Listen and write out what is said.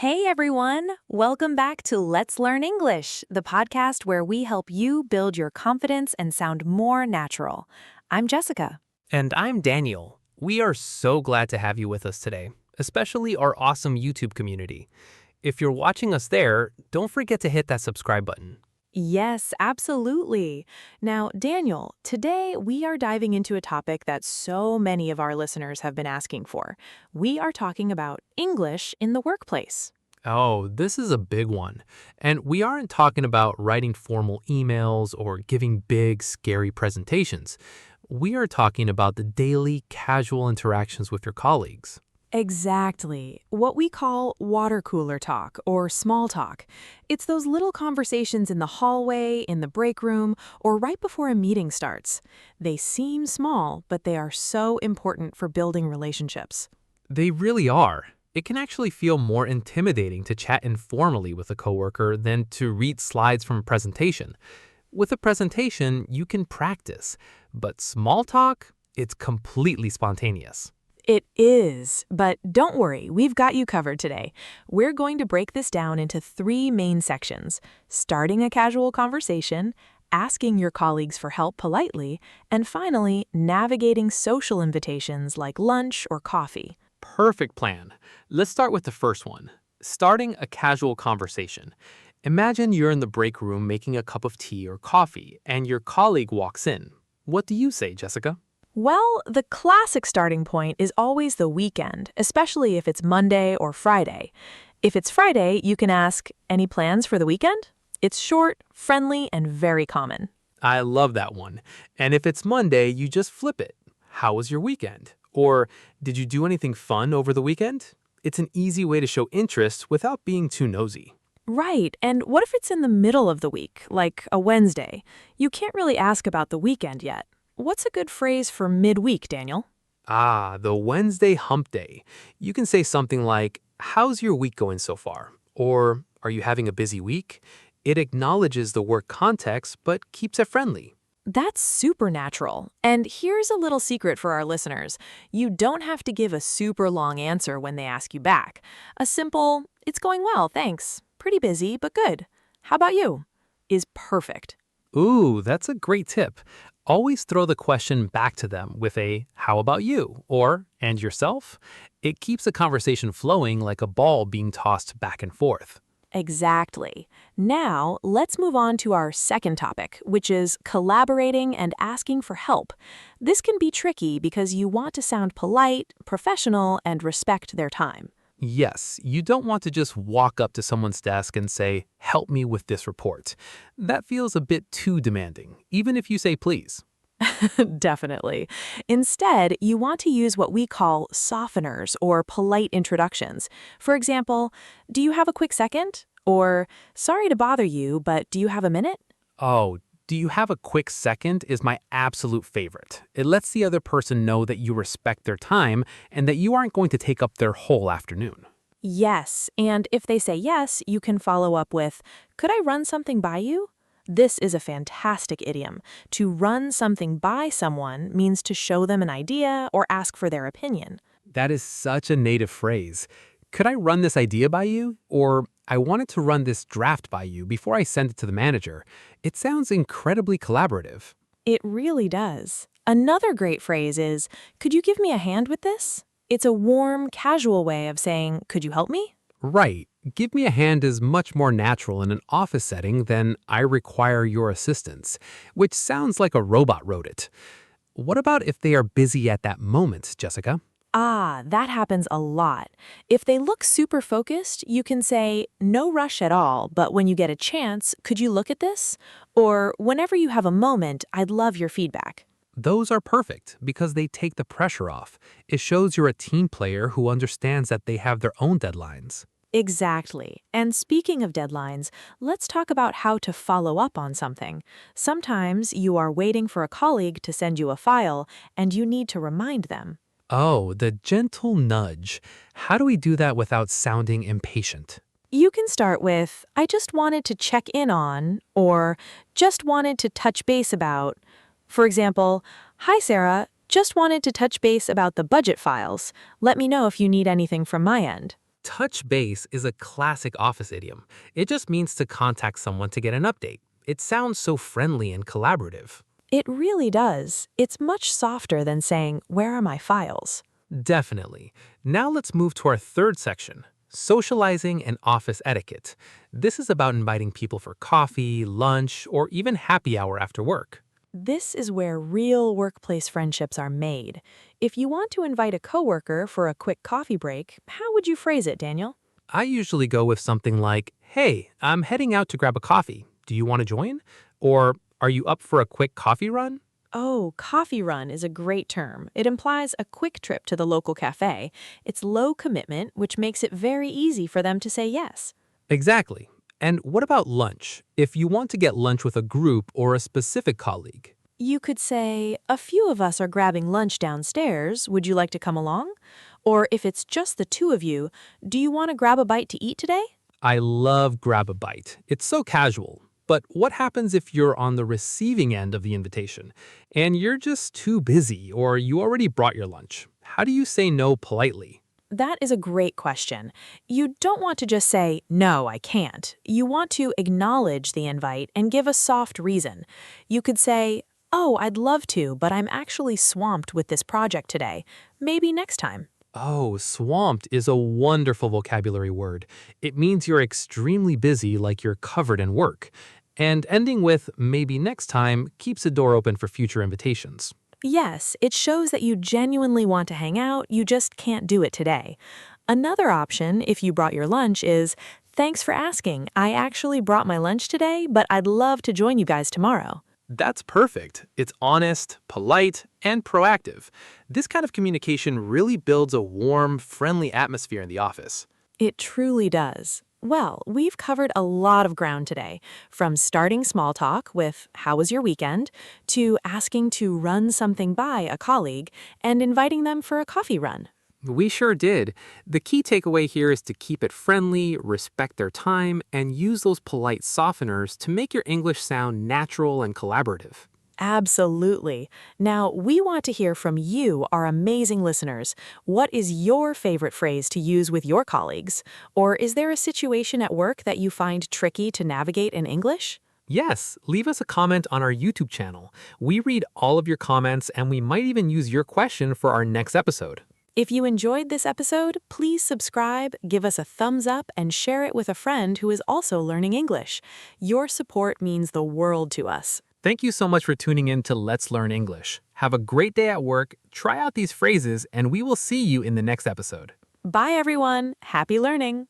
Hey everyone! Welcome back to Let's Learn English, the podcast where we help you build your confidence and sound more natural. I'm Jessica. And I'm Daniel. We are so glad to have you with us today, especially our awesome YouTube community. If you're watching us there, don't forget to hit that subscribe button. Yes, absolutely. Now, Daniel, today we are diving into a topic that so many of our listeners have been asking for. We are talking about English in the workplace. Oh, this is a big one. And we aren't talking about writing formal emails or giving big, scary presentations. We are talking about the daily, casual interactions with your colleagues. Exactly. What we call water cooler talk or small talk. It's those little conversations in the hallway, in the break room, or right before a meeting starts. They seem small, but they are so important for building relationships. They really are. It can actually feel more intimidating to chat informally with a coworker than to read slides from a presentation. With a presentation, you can practice, but small talk, it's completely spontaneous. It is, but don't worry, we've got you covered today. We're going to break this down into three main sections: starting a casual conversation, asking your colleagues for help politely, and finally, navigating social invitations like lunch or coffee. Perfect plan. Let's start with the first one, starting a casual conversation. Imagine you're in the break room making a cup of tea or coffee, and your colleague walks in. What do you say, Jessica? Well, the classic starting point is always the weekend, especially if it's Monday or Friday. If it's Friday, you can ask, "Any plans for the weekend?" It's short, friendly, and very common. I love that one. And if it's Monday, you just flip it. How was your weekend? Or did you do anything fun over the weekend? It's an easy way to show interest without being too nosy. Right, and what if it's in the middle of the week, like a Wednesday? You can't really ask about the weekend yet. What's a good phrase for midweek, Daniel? Ah, the Wednesday hump day. You can say something like, "How's your week going so far?" Or, "Are you having a busy week?" It acknowledges the work context but keeps it friendly. That's supernatural. And here's a little secret for our listeners. You don't have to give a super long answer when they ask you back. A simple, "It's going well, thanks. Pretty busy, but good. How about you?" is perfect. Ooh, that's a great tip. Always throw the question back to them with a "How about you?" or "And yourself?" It keeps the conversation flowing like a ball being tossed back and forth. Exactly. Now, let's move on to our second topic, which is collaborating and asking for help. This can be tricky because you want to sound polite, professional, and respect their time. Yes, you don't want to just walk up to someone's desk and say, "Help me with this report." That feels a bit too demanding, even if you say please. Definitely. Instead, you want to use what we call softeners or polite introductions. For example, "Do you have a quick second?" Or, "Sorry to bother you, but do you have a minute?" Oh, "Do you have a quick second?" is my absolute favorite. It lets the other person know that you respect their time and that you aren't going to take up their whole afternoon. Yes, and if they say yes, you can follow up with, "Could I run something by you?" This is a fantastic idiom. To run something by someone means to show them an idea or ask for their opinion. That is such a native phrase. "Could I run this idea by you?" Or, "I wanted to run this draft by you before I send it to the manager." It sounds incredibly collaborative. It really does. Another great phrase is, "Could you give me a hand with this?" It's a warm, casual way of saying, "Could you help me?" Right. "Give me a hand" is much more natural in an office setting than "I require your assistance," which sounds like a robot wrote it. What about if they are busy at that moment, Jessica? Ah, that happens a lot. If they look super focused, you can say, "No rush at all, but when you get a chance, could you look at this?" Or, "Whenever you have a moment, I'd love your feedback." Those are perfect because they take the pressure off. It shows you're a team player who understands that they have their own deadlines. Exactly. And speaking of deadlines, let's talk about how to follow up on something. Sometimes you are waiting for a colleague to send you a file, and you need to remind them. Oh, the gentle nudge. How do we do that without sounding impatient? You can start with, "I just wanted to check in on," or "just wanted to touch base about." For example, "Hi Sarah, just wanted to touch base about the budget files. Let me know if you need anything from my end." Touch base is a classic office idiom. It just means to contact someone to get an update. It sounds so friendly and collaborative. It really does. It's much softer than saying, "Where are my files?" Definitely. Now let's move to our third section, socializing and office etiquette. This is about inviting people for coffee, lunch, or even happy hour after work. This is where real workplace friendships are made. If you want to invite a coworker for a quick coffee break, how would you phrase it, Daniel? I usually go with something like, "Hey, I'm heading out to grab a coffee. Do you want to join?" Or, "Are you up for a quick coffee run?" Oh, coffee run is a great term. It implies a quick trip to the local cafe. It's low commitment, which makes it very easy for them to say yes. Exactly. And what about lunch? If you want to get lunch with a group or a specific colleague. You could say, "A few of us are grabbing lunch downstairs. Would you like to come along?" Or if it's just the two of you, "Do you want to grab a bite to eat today?" I love grab a bite. It's so casual. But what happens if you're on the receiving end of the invitation and you're just too busy or you already brought your lunch? How do you say no politely? That is a great question. You don't want to just say, "No, I can't." You want to acknowledge the invite and give a soft reason. You could say, "Oh, I'd love to, but I'm actually swamped with this project today. Maybe next time." Oh, swamped is a wonderful vocabulary word. It means you're extremely busy, like you're covered in work. And ending with maybe next time keeps a door open for future invitations. Yes, it shows that you genuinely want to hang out, you just can't do it today. Another option, if you brought your lunch, is, "Thanks for asking. I actually brought my lunch today, but I'd love to join you guys tomorrow." That's perfect. It's honest, polite, and proactive. This kind of communication really builds a warm, friendly atmosphere in the office. It truly does. Well, we've covered a lot of ground today, from starting small talk with "How was your weekend?" to asking to run something by a colleague and inviting them for a coffee run. We sure did. The key takeaway here is to keep it friendly, respect their time, and use those polite softeners to make your English sound natural and collaborative. Absolutely. Now, we want to hear from you, our amazing listeners. What is your favorite phrase to use with your colleagues? Or is there a situation at work that you find tricky to navigate in English? Yes, leave us a comment on our YouTube channel. We read all of your comments and we might even use your question for our next episode. If you enjoyed this episode, please subscribe, give us a thumbs up, and share it with a friend who is also learning English. Your support means the world to us. Thank you so much for tuning in to Let's Learn English. Have a great day at work, try out these phrases, and we will see you in the next episode. Bye, everyone. Happy learning.